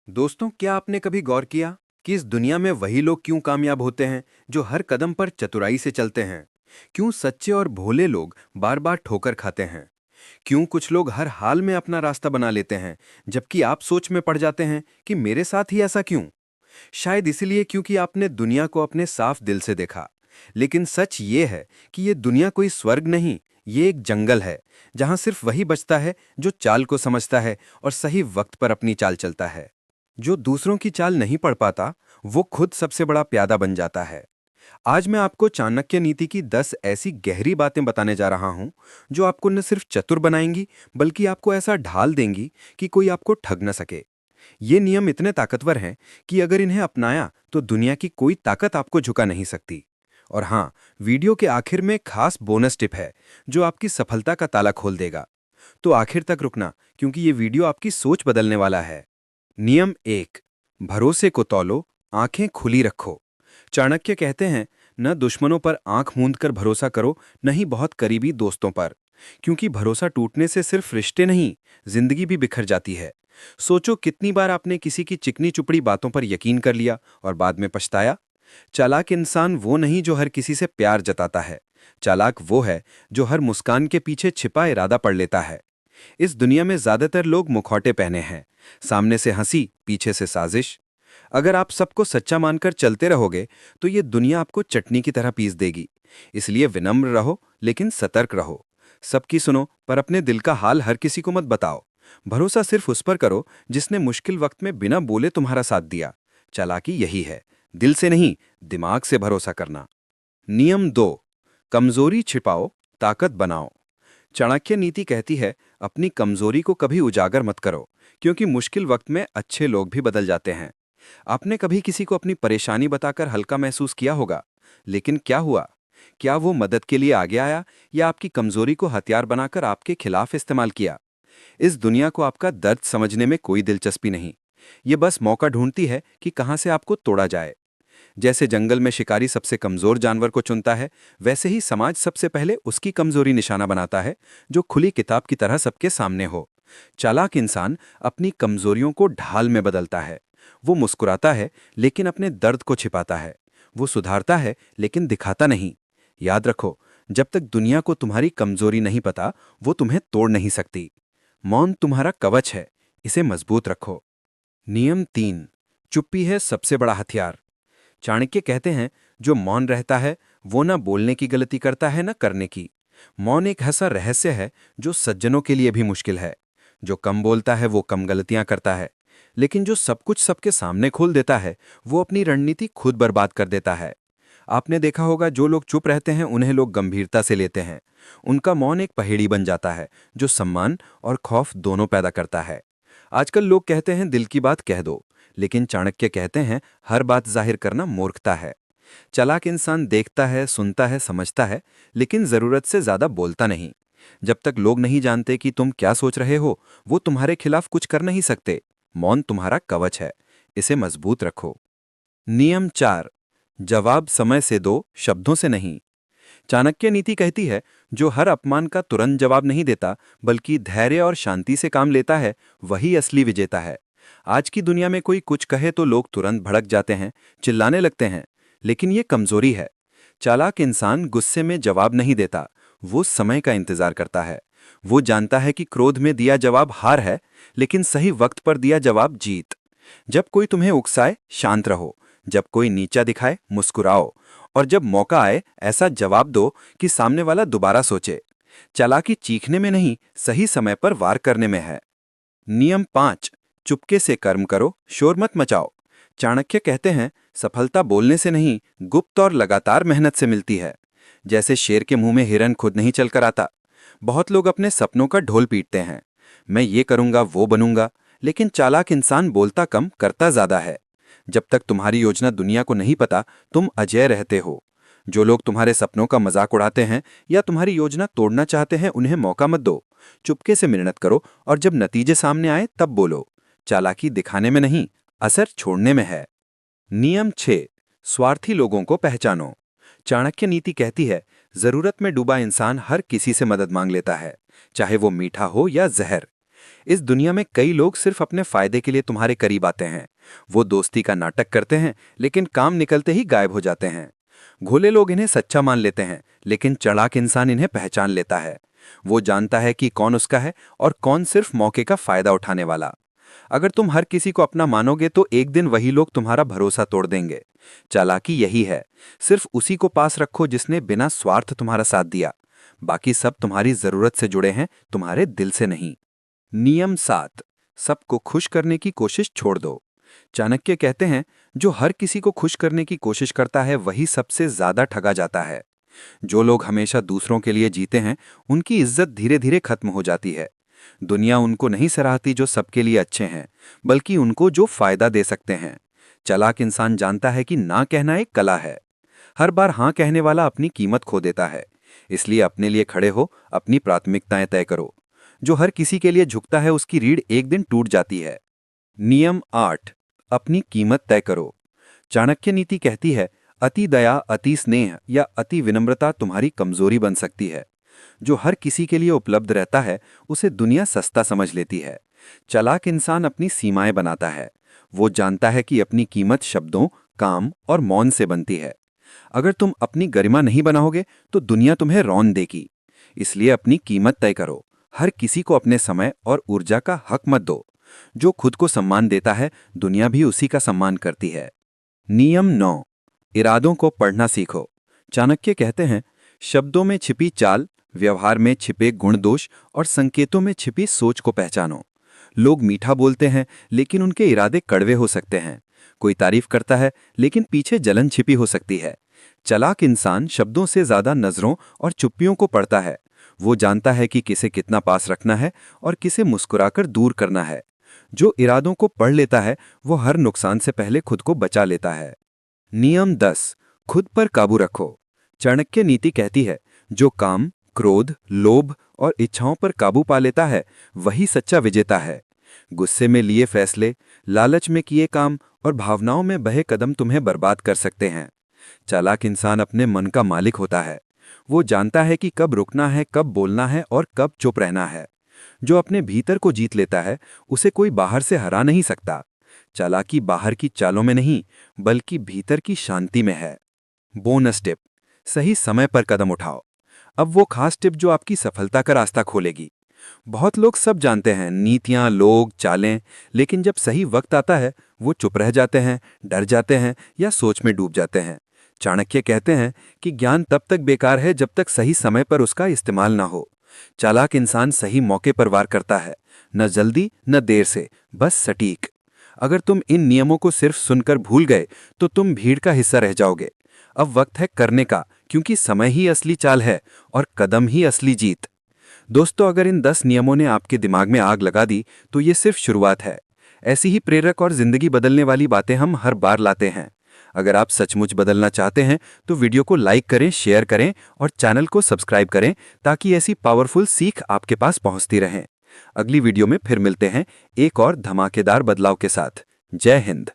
दोस्तों, क्या आपने कभी गौर किया कि इस दुनिया में वही लोग क्यों कामयाब होते हैं जो हर कदम पर चतुराई से चलते हैं? क्यों सच्चे और भोले लोग बार बार ठोकर खाते हैं? क्यों कुछ लोग हर हाल में अपना रास्ता बना लेते हैं, जबकि आप सोच में पड़ जाते हैं कि मेरे साथ ही ऐसा क्यों? शायद इसलिए क्योंकि आपने दुनिया को अपने साफ दिल से देखा। लेकिन सच ये है कि ये दुनिया कोई स्वर्ग नहीं, ये एक जंगल है, जहां सिर्फ वही बचता है जो चाल को समझता है और सही वक्त पर अपनी चाल चलता है। जो दूसरों की चाल नहीं पढ़ पाता, वो खुद सबसे बड़ा प्यादा बन जाता है। आज मैं आपको चाणक्य नीति की 10 ऐसी गहरी बातें बताने जा रहा हूं, जो आपको न सिर्फ चतुर बनाएंगी, बल्कि आपको ऐसा ढाल देंगी कि कोई आपको ठग न सके। ये नियम इतने ताकतवर हैं कि अगर इन्हें अपनाया तो दुनिया की कोई ताकत आपको झुका नहीं सकती। और हाँ, वीडियो के आखिर में खास बोनस टिप है, जो आपकी सफलता का ताला खोल देगा। तो आखिर तक रुकना, क्योंकि ये वीडियो आपकी सोच बदलने वाला है। नियम 1। भरोसे को तौलो, आंखें खुली रखो। चाणक्य कहते हैं, न दुश्मनों पर आंख मूंद कर भरोसा करो, न ही बहुत करीबी दोस्तों पर। क्योंकि भरोसा टूटने से सिर्फ रिश्ते नहीं, जिंदगी भी बिखर जाती है। सोचो, कितनी बार आपने किसी की चिकनी चुपड़ी बातों पर यकीन कर लिया और बाद में पछताया। चालाक इंसान वो नहीं जो हर किसी से प्यार जताता है। चालाक वो है जो हर मुस्कान के पीछे छिपा इरादा पढ़ लेता है। इस दुनिया में ज्यादातर लोग मुखौटे पहने हैं, सामने से हंसी, पीछे से साजिश। अगर आप सबको सच्चा मानकर चलते रहोगे, तो ये दुनिया आपको चटनी की तरह पीस देगी। इसलिए विनम्र रहो, लेकिन सतर्क रहो। सबकी सुनो, पर अपने दिल का हाल हर किसी को मत बताओ। भरोसा सिर्फ उस पर करो जिसने मुश्किल वक्त में बिना बोले तुम्हारा साथ दिया। चालाकी यही है, दिल से नहीं, दिमाग से भरोसा करना। नियम 2। कमजोरी छिपाओ, ताकत बनाओ। चाणक्य नीति कहती है, अपनी कमजोरी को कभी उजागर मत करो, क्योंकि मुश्किल वक्त में अच्छे लोग भी बदल जाते हैं। आपने कभी किसी को अपनी परेशानी बताकर हल्का महसूस किया होगा, लेकिन क्या हुआ? क्या वो मदद के लिए आगे आया, या आपकी कमजोरी को हथियार बनाकर आपके खिलाफ इस्तेमाल किया? इस दुनिया को आपका दर्द समझने में कोई दिलचस्पी नहीं। ये बस मौका ढूंढती है कि कहां से आपको तोड़ा जाए। जैसे जंगल में शिकारी सबसे कमजोर जानवर को चुनता है, वैसे ही समाज सबसे पहले उसकी कमजोरी निशाना बनाता है, जो खुली किताब की तरह सबके सामने हो। चालाक इंसान अपनी कमजोरियों को ढाल में बदलता है। वो मुस्कुराता है, लेकिन अपने दर्द को छिपाता है। वो सुधारता है, लेकिन दिखाता नहीं। याद रखो, जब तक दुनिया को तुम्हारी कमजोरी नहीं पता, वो तुम्हें तोड़ नहीं सकती। मौन तुम्हारा कवच है, इसे मजबूत रखो। नियम 3। चुप्पी है सबसे बड़ा हथियार। चाणक्य कहते हैं, जो मौन रहता है वो न बोलने की गलती करता है, न करने की। मौन एक ऐसा रहस्य है जो सज्जनों के लिए भी मुश्किल है। जो कम बोलता है वो कम गलतियां करता है, लेकिन जो सब कुछ सबके सामने खोल देता है, वो अपनी रणनीति खुद बर्बाद कर देता है। आपने देखा होगा, जो लोग चुप रहते हैं उन्हें लोग गंभीरता से लेते हैं। उनका मौन एक पहेड़ी बन जाता है, जो सम्मान और खौफ दोनों पैदा करता है। आजकल लोग कहते हैं, दिल की बात कह दो, लेकिन चाणक्य कहते हैं, हर बात जाहिर करना मूर्खता है। चालाक इंसान देखता है, सुनता है, समझता है, लेकिन जरूरत से ज्यादा बोलता नहीं। जब तक लोग नहीं जानते कि तुम क्या सोच रहे हो, वो तुम्हारे खिलाफ कुछ कर नहीं सकते। मौन तुम्हारा कवच है, इसे मजबूत रखो। नियम 4। जवाब समय से दो, शब्दों से नहीं। चाणक्य नीति कहती है, जो हर अपमान का तुरंत जवाब नहीं देता, बल्कि धैर्य और शांति से काम लेता है, वही असली विजेता है। आज की दुनिया में कोई कुछ कहे तो लोग तुरंत भड़क जाते हैं, चिल्लाने लगते हैं, लेकिन ये कमजोरी है। चालाक इंसान गुस्से में जवाब नहीं देता, वो समय का इंतजार करता है। वो जानता है कि क्रोध में दिया जवाब हार है, लेकिन सही वक्त पर दिया जवाब जीत। जब कोई तुम्हें उकसाए, शांत रहो। जब कोई नीचा दिखाए, मुस्कुराओ। और जब मौका आए, ऐसा जवाब दो कि सामने वाला दोबारा सोचे। चालाकी चीखने में नहीं, सही समय पर वार करने में है। नियम 5। चुपके से कर्म करो, शोर मत मचाओ। चाणक्य कहते हैं, सफलता बोलने से नहीं, गुप्त और लगातार मेहनत से मिलती है। जैसे शेर के मुंह में हिरन खुद नहीं चलकर आता। बहुत लोग अपने सपनों का ढोल पीटते हैं, मैं ये करूंगा, वो बनूंगा, लेकिन चालाक इंसान बोलता कम, करता ज्यादा है। जब तक तुम्हारी योजना दुनिया को नहीं पता, तुम अजय रहते हो। जो लोग तुम्हारे सपनों का मजाक उड़ाते हैं या तुम्हारी योजना तोड़ना चाहते हैं, उन्हें मौका मत दो। चुपके से मेहनत करो, और जब नतीजे सामने आए तब बोलो। चालाकी दिखाने में नहीं, असर छोड़ने में है। नियम 6। स्वार्थी लोगों को पहचानो। चाणक्य नीति कहती है, जरूरत में डूबा इंसान हर किसी से मदद मांग लेता है, चाहे वो मीठा हो या जहर। इस दुनिया में कई लोग सिर्फ अपने फायदे के लिए तुम्हारे करीब आते हैं। वो दोस्ती का नाटक करते हैं, लेकिन काम निकलते ही गायब हो जाते हैं। भोले लोग इन्हें सच्चा मान लेते हैं, लेकिन चालाक इंसान इन्हें पहचान लेता है। वो जानता है कि कौन उसका है और कौन सिर्फ मौके का फायदा उठाने वाला। अगर तुम हर किसी को अपना मानोगे तो एक दिन वही लोग तुम्हारा भरोसा तोड़ देंगे। चालाकी यही है, सिर्फ उसी को पास रखो जिसने बिना स्वार्थ तुम्हारा साथ दिया। बाकी सब तुम्हारी जरूरत से जुड़े हैं, तुम्हारे दिल से नहीं। नियम 7, सबको खुश करने की कोशिश छोड़ दो। चाणक्य कहते हैं, जो हर किसी को खुश करने की कोशिश करता है वही सबसे ज्यादा ठगा जाता है। जो लोग हमेशा दूसरों के लिए जीते हैं, उनकी इज्जत धीरे धीरे खत्म हो जाती है। दुनिया उनको नहीं सराहती जो सबके लिए अच्छे हैं, बल्कि उनको जो फायदा दे सकते हैं। चालाक इंसान जानता है कि ना कहना एक कला है। हर बार हाँ कहने वाला अपनी कीमत खो देता है। इसलिए अपने लिए खड़े हो, अपनी प्राथमिकताएं तय करो। जो हर किसी के लिए झुकता है उसकी रीढ़ एक दिन टूट जाती है। नियम 8, अपनी कीमत तय करो। चाणक्य नीति कहती है, अति दया, अति स्नेह या अति विनम्रता तुम्हारी कमजोरी बन सकती है। जो हर किसी के लिए उपलब्ध रहता है उसे दुनिया सस्ता समझ लेती है। चालाक इंसान अपनी सीमाएं बनाता है। वो जानता है कि अपनी कीमत शब्दों, काम और मौन से बनती है। अगर तुम अपनी गरिमा नहीं बनाओगे तो दुनिया तुम्हें रौन देगी। इसलिए अपनी कीमत तय करो। हर किसी को अपने समय और ऊर्जा का हक मत दो। जो खुद को सम्मान देता है, दुनिया भी उसी का सम्मान करती है। नियम 9, इरादों को पढ़ना सीखो। चाणक्य कहते हैं, शब्दों में छिपी चाल, व्यवहार में छिपे गुण दोष और संकेतों में छिपी सोच को पहचानो। लोग मीठा बोलते हैं, लेकिन उनके इरादे कड़वे हो सकते हैं। कोई तारीफ करता है, लेकिन पीछे जलन छिपी हो सकती है। चालाक इंसान शब्दों से ज्यादा नजरों और चुप्पियों को पढ़ता है। वो जानता है कि किसे कितना पास रखना है और किसे मुस्कुराकर दूर करना है। जो इरादों को पढ़ लेता है, वो हर नुकसान से पहले खुद को बचा लेता है। नियम 10, खुद पर काबू रखो। चाणक्य नीति कहती है, जो काम, क्रोध, लोभ और इच्छाओं पर काबू पा लेता है वही सच्चा विजेता है। गुस्से में लिए फैसले, लालच में किए काम और भावनाओं में बहे कदम तुम्हें बर्बाद कर सकते हैं। चालाक इंसान अपने मन का मालिक होता है। वो जानता है कि कब रुकना है, कब बोलना है और कब चुप रहना है। जो अपने भीतर को जीत लेता है उसे कोई बाहर से हरा नहीं सकता। चालाकी बाहर की चालों में नहीं, बल्कि भीतर की शांति में है। बोनस टिप, सही समय पर कदम उठाओ। अब वो खास टिप जो आपकी सफलता का रास्ता खोलेगी। बहुत लोग सब जानते हैं, नीतियां, लोग, चालें, लेकिन जब सही वक्त आता है वो चुप रह जाते हैं, डर जाते हैं या सोच में डूब जाते हैं। चाणक्य कहते हैं कि ज्ञान तब तक बेकार है जब तक सही समय पर उसका इस्तेमाल ना हो। चालाक इंसान सही मौके पर वार करता है, न जल्दी न देर से, बस सटीक। अगर तुम इन नियमों को सिर्फ सुनकर भूल गए तो तुम भीड़ का हिस्सा रह जाओगे। अब वक्त है करने का, क्योंकि समय ही असली चाल है और कदम ही असली जीत। दोस्तों, अगर इन 10 नियमों ने आपके दिमाग में आग लगा दी तो ये सिर्फ शुरुआत है। ऐसी ही प्रेरक और जिंदगी बदलने वाली बातें हम हर बार लाते हैं। अगर आप सचमुच बदलना चाहते हैं तो वीडियो को लाइक करें, शेयर करें और चैनल को सब्सक्राइब करें, ताकि ऐसी पावरफुल सीख आपके पास पहुंचती रहें। अगली वीडियो में फिर मिलते हैं एक और धमाकेदार बदलाव के साथ। जय हिंद।